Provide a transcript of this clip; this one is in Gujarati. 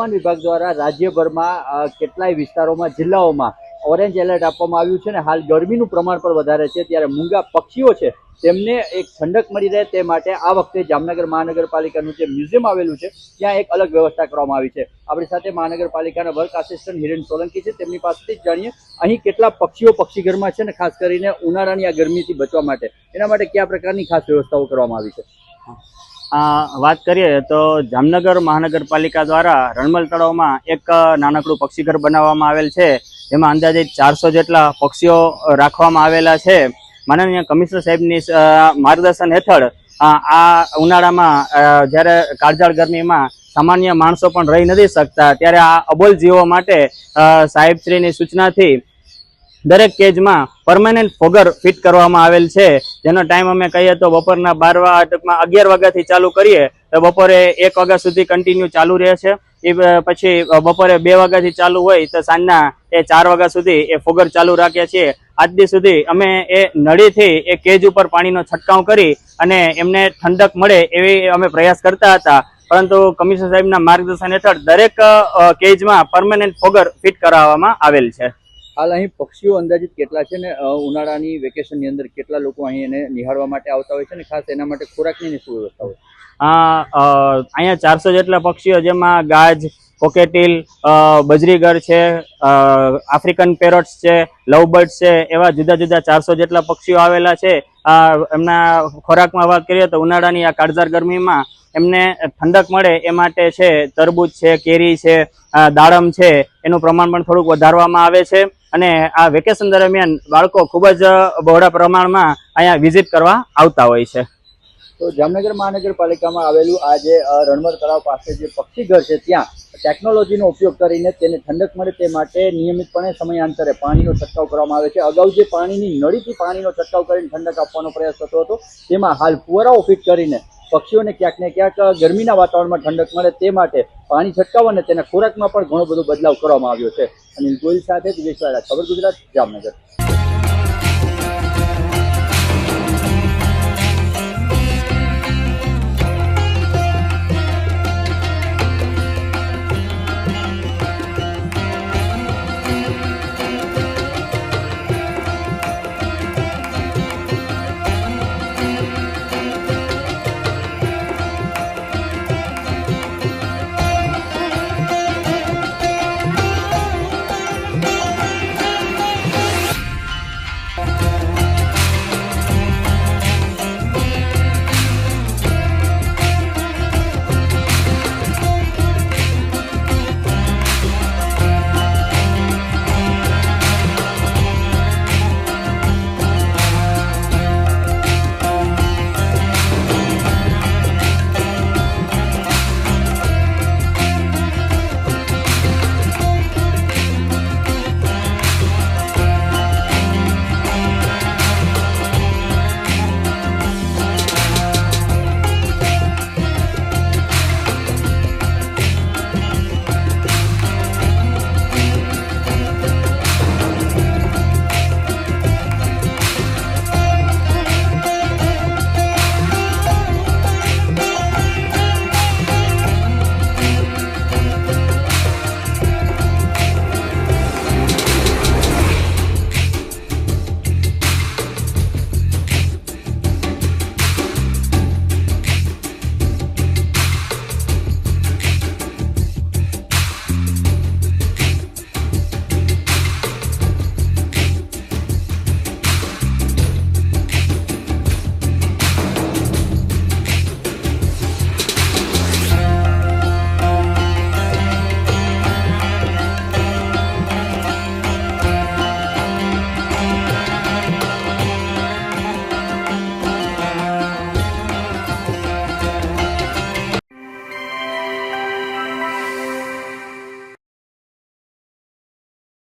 હવામાન વિભાગ દ્વારા રાજ્યભરમાં કેટલાય વિસ્તારોમાં જિલ્લાઓમાં ઓરેન્જ એલર્ટ આપવામાં આવ્યું છે ને હાલ ગરમીનું પ્રમાણ પણ વધારે છે ત્યારે મૂંગા પક્ષીઓ છે તેમને એક ઠંડક મળી રહે તે માટે આ વખતે જામનગર મહાનગરપાલિકાનું જે મ્યુઝિયમ આવેલું છે ત્યાં એક અલગ વ્યવસ્થા કરવામાં આવી છે। આપણી સાથે મહાનગરપાલિકાના વર્ક આસિસ્ટન્ટ હિરેન સોલંકી છે, તેમની પાસેથી જ જાણીએ અહીં કેટલા પક્ષીઓ પક્ષીઘરમાં છે ને ખાસ કરીને ઉનાળાની આ ગરમીથી બચવા માટે એના માટે કયા પ્રકારની ખાસ વ્યવસ્થાઓ કરવામાં આવી છે। વાત કરીએ તો જામનગર મહાનગરપાલિકા દ્વારા રણમલ તળાવમાં એક નાનકડું પક્ષીઘર બનાવવામાં આવેલ છે, જેમાં અંદાજિત 400 જેટલા પક્ષીઓ રાખવામાં આવેલા છે। માનનીય કમિશનર સાહેબની માર્ગદર્શન હેઠળ આ ઉનાળામાં જ્યારે કાળઝાળ ગરમીમાં સામાન્ય માણસો પણ રહી નથી શકતા ત્યારે આ અબોલ જીવો માટે સાહેબશ્રીની સૂચનાથી દરેક કેજમાં પરમેનન્ટ ફોગર ફિટ કરવામાં આવેલ છે, જેનો ટાઈમ અમે કહીએ તો બપોરના 11 વાગ્યાથી ચાલુ કરીએ તો બપોરે 1 વાગ્યા સુધી કન્ટિન્યુ ચાલુ રહે છે। એ પછી બપોરે 2 વાગ્યાથી ચાલુ હોય તો સાંજના 4 વાગ્યા સુધી એ ફોગર ચાલુ રાખીએ છીએ। આજ દી સુધી અમે એ નળીથી એ કેજ ઉપર પાણીનો છંટકાવ કરી અને એમને ઠંડક મળે એવી અમે પ્રયાસ કરતા હતા, પરંતુ કમિશનર સાહેબના માર્ગદર્શન હેઠળ દરેક કેજમાં પરમેનન્ટ ફોગર ફિટ કરાવવામાં આવેલ છે। હાલ અહીં પક્ષીઓ અંદાજિત કેટલા છે ને ઉનાળાની વેકેશનની અંદર કેટલા લોકો અહીં એને નિહાળવા માટે આવતા હોય છે ને ખાસ એના માટે ખોરાકની શું વ્યવસ્થા હોય? અહીંયા 400 જેટલા પક્ષીઓ, જેમાં ગાજ, કોકેટીલ, બજરીગર છે, આફ્રિકન પેરોટ્સ છે, લવબર્ડ્સ છે, એવા જુદા જુદા 400 જેટલા પક્ષીઓ આવેલા છે। એમના ખોરાકમાં વાત કરીએ તો ઉનાળાની આ કાળઝાળ ગરમીમાં એમને ઠંડક મળે એ માટે છે તરબૂચ છે, કેરી છે, દાડમ છે, એનું પ્રમાણ પણ થોડુંક વધારવામાં આવે છે અને આ વેકેશન દરમિયાન બાળકો ખૂબ જ બહોળા પ્રમાણમાં અહીંયા વિઝિટ કરવા આવતા હોય છે। તો જામનગર મહાનગરપાલિકામાં આવેલું આ જે રણમલ તળાવ પાસે જે પક્ષીઘર છે ત્યાં ટેકનોલોજીનો ઉપયોગ કરીને તેને ઠંડક મળે તે માટે નિયમિતપણે સમયાંતરે પાણીનો છંટકાવ કરવામાં આવે છે। અગાઉ જે પાણીની નળીથી પાણીનો છંટકાવ કરીને ઠંડક આપવાનો પ્રયાસ થતો હતો તેમાં હાલ ફુવારાઓ ફિટ કરીને પક્ષીઓને ક્યાંક ને ક્યાંક ગરમીના વાતાવરણમાં ઠંડક મળે તે માટે પાણી છંટકાવ અને તેના ખોરાકમાં પણ ઘણો બધો બદલાવ કરવામાં આવ્યો છે। અનિલ ગોયલ સાથે દિવેશ વાળા, ખબર ગુજરાત, જામનગર।